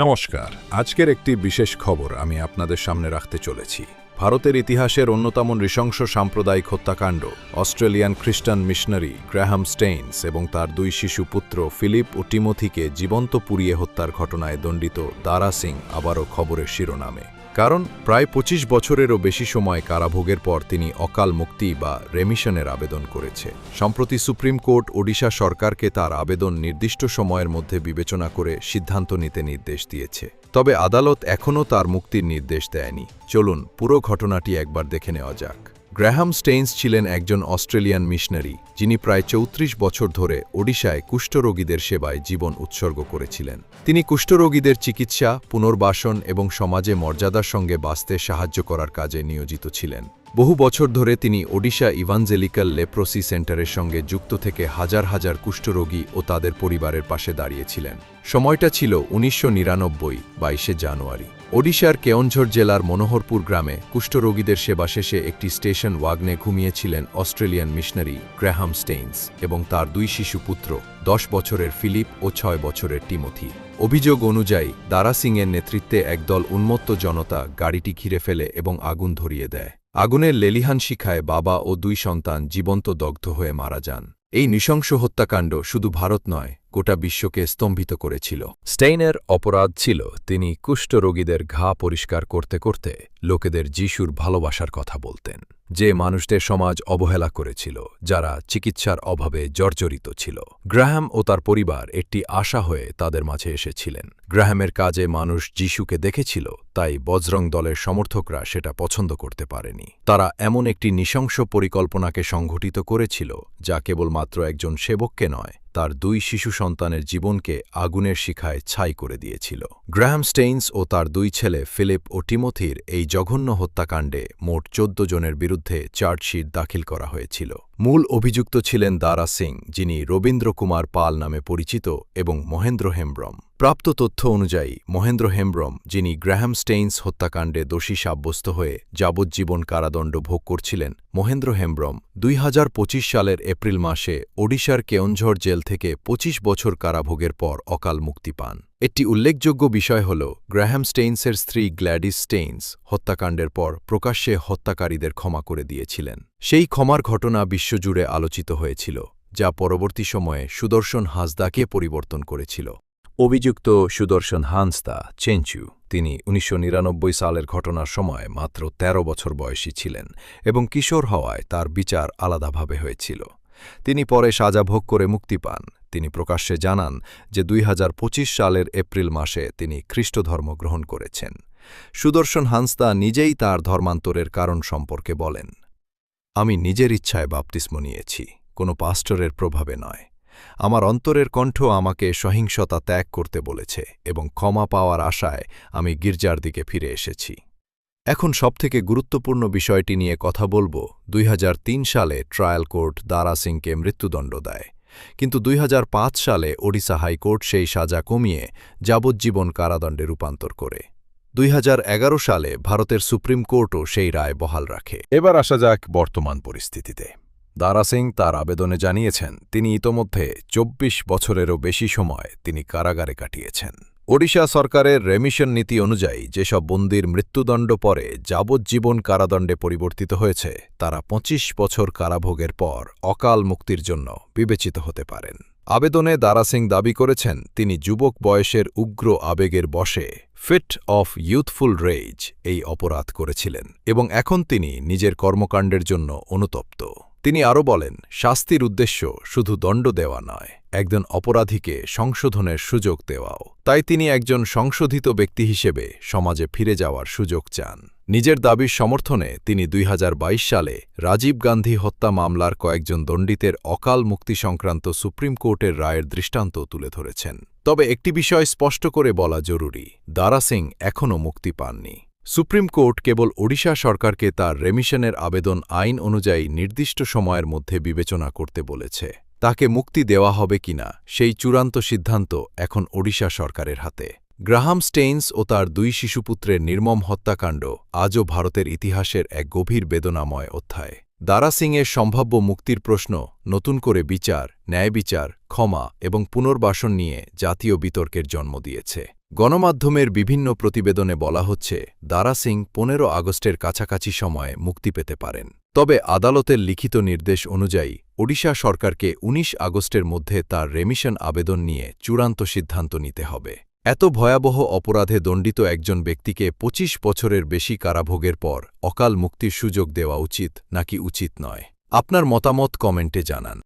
নমস্কার। আজকের একটি বিশেষ খবর আমি আপনাদের সামনে রাখতে চলেছি। ভারতের ইতিহাসের অন্যতম নৃশংস সাম্প্রদায়িক হত্যাকাণ্ড অস্ট্রেলিয়ান খ্রিস্টান মিশনারি গ্র্যাহাম স্টেইনস এবং তার দুই শিশু পুত্র ফিলিপ ও টিমোথিকে জীবন্ত পুড়িয়ে হত্যার ঘটনায় দণ্ডিত দারা সিং আবারও খবরের শিরোনামে। কারণ প্রায় ২৫ বছরেরও বেশি সময় কারাভোগের পর তিনি অকাল মুক্তি বা রেমিশনের আবেদন করেছে। সম্প্রতি সুপ্রিম কোর্ট ওডিশা সরকারকে তার আবেদন নির্দিষ্ট সময়ের মধ্যে বিবেচনা করে সিদ্ধান্ত নিতে নির্দেশ দিয়েছে। তবে আদালত এখনও তার মুক্তির নির্দেশ দেয়নি। চলুন পুরো ঘটনাটি একবার দেখে নেওয়া যাক। গ্র্যাহাম স্টেইনস ছিলেন একজন অস্ট্রেলিয়ান মিশনারি, যিনি প্রায় ৩৪ বছর ধরে ওডিশায় কুষ্ঠরোগীদের সেবায় জীবন উৎসর্গ করেছিলেন। তিনি কুষ্ঠরোগীদের চিকিৎসা, পুনর্বাসন এবং সমাজে মর্যাদার সঙ্গে বাঁচতে সাহায্য করার কাজে নিয়োজিত ছিলেন। বহু বছর ধরে তিনি ওডিশা ইভাঞ্জেলিক্যাল লেপ্রোসি সেন্টারের সঙ্গে যুক্ত থেকে হাজার হাজার কুষ্ঠরোগী ও তাদের পরিবারের পাশে দাঁড়িয়েছিলেন। সময়টা ছিল ১৯৯৯ ২২শে জানুয়ারি। ওডিশার কেওনঝর জেলার মনোহরপুর গ্রামে কুষ্ঠরোগীদের সেবা শেষে একটি স্টেশন ওয়াগনে ঘুমিয়েছিলেন অস্ট্রেলিয়ান মিশনারি গ্র্যাহাম স্টেইনস এবং তার দুই শিশু পুত্র ১০ বছরের ফিলিপ ও ৬ বছরের টিমোথি। অভিযোগ অনুযায়ী দারা সিংয়ের নেতৃত্বে একদল উন্মত্ত জনতা গাড়িটি ঘিরে ফেলে এবং আগুন ধরিয়ে দেয়। আগুনের লেলিহান শিখায় বাবা ও দুই সন্তান জীবন্ত দগ্ধ হয়ে মারা যান। এই নৃশংস হত্যাকাণ্ড শুধু ভারত নয়, গোটা বিশ্বকে স্তম্ভিত করেছিল। স্টেইনের অপরাধ ছিল তিনি কুষ্ঠরোগীদের ঘা পরিষ্কার করতে করতে লোকেদের যিশুর ভালোবাসার কথা বলতেন, যে মানুষদের সমাজ অবহেলা করেছিল, যারা চিকিৎসার অভাবে জর্জরিত ছিল। গ্র্যাহাম ও তার পরিবার একটি আশা হয়ে তাদের মাঝে এসেছিলেন। গ্র্যাহামের কাজে মানুষ যিশুকে দেখেছিল, তাই বজরং দলের সমর্থকরা সেটা পছন্দ করতে পারেনি। তারা এমন একটি নৃশংস পরিকল্পনাকে সংঘটিত করেছিল, যা কেবলমাত্র একজন সেবককে নয়, তার দুই শিশু সন্তানের জীবনকে আগুনের শিখায় ছাই করে দিয়েছিল। গ্র্যাহাম স্টেইনস ও তার দুই ছেলে ফিলিপ ও টিমোথির এই জঘন্য হত্যাকাণ্ডে মোট ১৪ জনের বিরুদ্ধে চার্জশিট দাখিল করা হয়েছিল। মূল অভিযুক্ত ছিলেন দারা সিং, যিনি রবীন্দ্র কুমার পাল নামে পরিচিত, এবং মহেন্দ্র হেমব্রম। প্রাপ্ত তথ্য অনুযায়ী মহেন্দ্র হেমব্রম, যিনি গ্র্যাহাম স্টেইনস হত্যাকাণ্ডে দোষী সাব্যস্ত হয়ে যাবজ্জীবন কারাদণ্ড ভোগ করছিলেন, মহেন্দ্র হেমব্রম ২০২৫ সালের এপ্রিল মাসে ওডিশার কেওনঝর জেল থেকে ২৫ বছর কারাভোগের পর অকাল মুক্তি পান। একটি উল্লেখযোগ্য বিষয় হল, গ্র্যাহাম স্টেইনসের স্ত্রী গ্ল্যাডিস স্টেইনস হত্যাকাণ্ডের পর প্রকাশ্যে হত্যাকারীদের ক্ষমা করে দিয়েছিলেন। সেই ক্ষমার ঘটনা বিশ্বজুড়ে আলোচিত হয়েছিল, যা পরবর্তী সময়ে সুদর্শন হাঁসদাকে পরিবর্তন করেছিল। অভিযুক্ত সুদর্শন হাঁসদা চেঞ্চু, তিনি ১৯৯৯ সালের ঘটনার সময় মাত্র ১৩ বছর বয়সী ছিলেন এবং কিশোর হওয়ায় তার বিচার আলাদাভাবে হয়েছিল। তিনি পরে সাজা ভোগ করে মুক্তি পান। তিনি প্রকাশ্যে জানান যে ২০২৫ সালের এপ্রিল মাসে তিনি খ্রিস্ট ধর্ম গ্রহণ করেছেন। সুদর্শন হাঁসদা নিজেই তার ধর্মান্তরের কারণ সম্পর্কে বলেন, "আমি নিজের ইচ্ছায় বাপ্তিস্ম নিয়েছি, কোনো পাস্টরের প্রভাবে নয়। আমার অন্তরের কণ্ঠ আমাকে সহিংসতা ত্যাগ করতে বলেছে এবং ক্ষমা পাওয়ার আশায় আমি গির্জার দিকে ফিরে এসেছি।" এখন সবথেকে গুরুত্বপূর্ণ বিষয়টি নিয়ে কথা বলবো। ২০০৩ সালে ট্রায়াল কোর্ট দারা সিংকে মৃত্যুদণ্ড দেয়, কিন্তু ২০০৫ সালে ওডিশা হাইকোর্ট সেই সাজা কমিয়ে যাবজ্জীবন কারাদণ্ডে রূপান্তর করে। ২০১১ সালে ভারতের সুপ্রিম কোর্টও সেই রায় বহাল রাখে। এবার আসা যাক বর্তমান পরিস্থিতিতে। দারা সিং তার আবেদনে জানিয়েছেন, তিনি ইতোমধ্যে ২৪ বছরেরও বেশি সময় তিনি কারাগারে কাটিয়েছেন। ওডিশা সরকারের রেমিশন নীতি অনুযায়ী যেসব বন্দীর মৃত্যুদণ্ড পরে যাবজ্জীবন কারাদণ্ডে পরিবর্তিত হয়েছে, তারা ২৫ বছর কারাভোগের পর অকাল মুক্তির জন্য বিবেচিত হতে পারেন। আবেদনে দারা সিং দাবি করেছেন, তিনি যুবক বয়সের উগ্র আবেগের বশে ফিট অফ ইউথফুল রেজ এই অপরাধ করেছিলেন এবং এখন তিনি নিজের কর্মকাণ্ডের জন্য অনুতপ্ত। তিনি আরও বলেন, শাস্তির উদ্দেশ্য শুধু দণ্ড দেওয়া নয়, একজন অপরাধীকে সংশোধনের সুযোগ দেওয়াও। তাই তিনি একজন সংশোধিত ব্যক্তি হিসেবে সমাজে ফিরে যাওয়ার সুযোগ চান। নিজের দাবির সমর্থনে তিনি ২০২২ সালে রাজীব গান্ধী হত্যা মামলার কয়েকজন দণ্ডিতের অকাল মুক্তি সংক্রান্ত সুপ্রিম কোর্টের রায়ের দৃষ্টান্ত তুলে ধরেছেন। তবে একটি বিষয় স্পষ্ট করে বলা জরুরি, দারা সিং এখনও মুক্তি পাননি। সুপ্রিম কোর্ট কেবল ওডিশা সরকারকে তার রেমিশনের আবেদন আইন অনুযায়ী নির্দিষ্ট সময়ের মধ্যে বিবেচনা করতে বলেছে। তাকে মুক্তি দেওয়া হবে কিনা সেই চূড়ান্ত সিদ্ধান্ত এখন ওডিশা সরকারের হাতে। গ্রাহাম স্টেইনস ও তার দুই শিশুপুত্রের নির্মম হত্যাকাণ্ড আজও ভারতের ইতিহাসের এক গভীর বেদনাময় অধ্যায়। দারা সিংয়ের সম্ভাব্য মুক্তির প্রশ্ন নতুন করে বিচার, ন্যায়বিচার, ক্ষমা এবং পুনর্বাসন নিয়ে জাতীয় বিতর্কের জন্ম দিয়েছে। গণমাধ্যমের বিভিন্ন প্রতিবেদনে বলা হচ্ছে দারা সিং ১৫ আগস্টের কাছাকাছি সময়ে মুক্তি পেতে পারেন। তবে আদালতের লিখিত নির্দেশ অনুযায়ী ওডিশা সরকারকে ১৯ আগস্টের মধ্যে তার রেমিশন আবেদন নিয়ে চূড়ান্ত সিদ্ধান্ত নিতে হবে। এত ভয়াবহ অপরাধে দণ্ডিত একজন ব্যক্তিকে ২৫ বছরের বেশি কারাভোগের পর অকাল মুক্তির সুযোগ দেওয়া উচিত নাকি উচিত নয়? আপনার মতামত কমেন্টে জানান।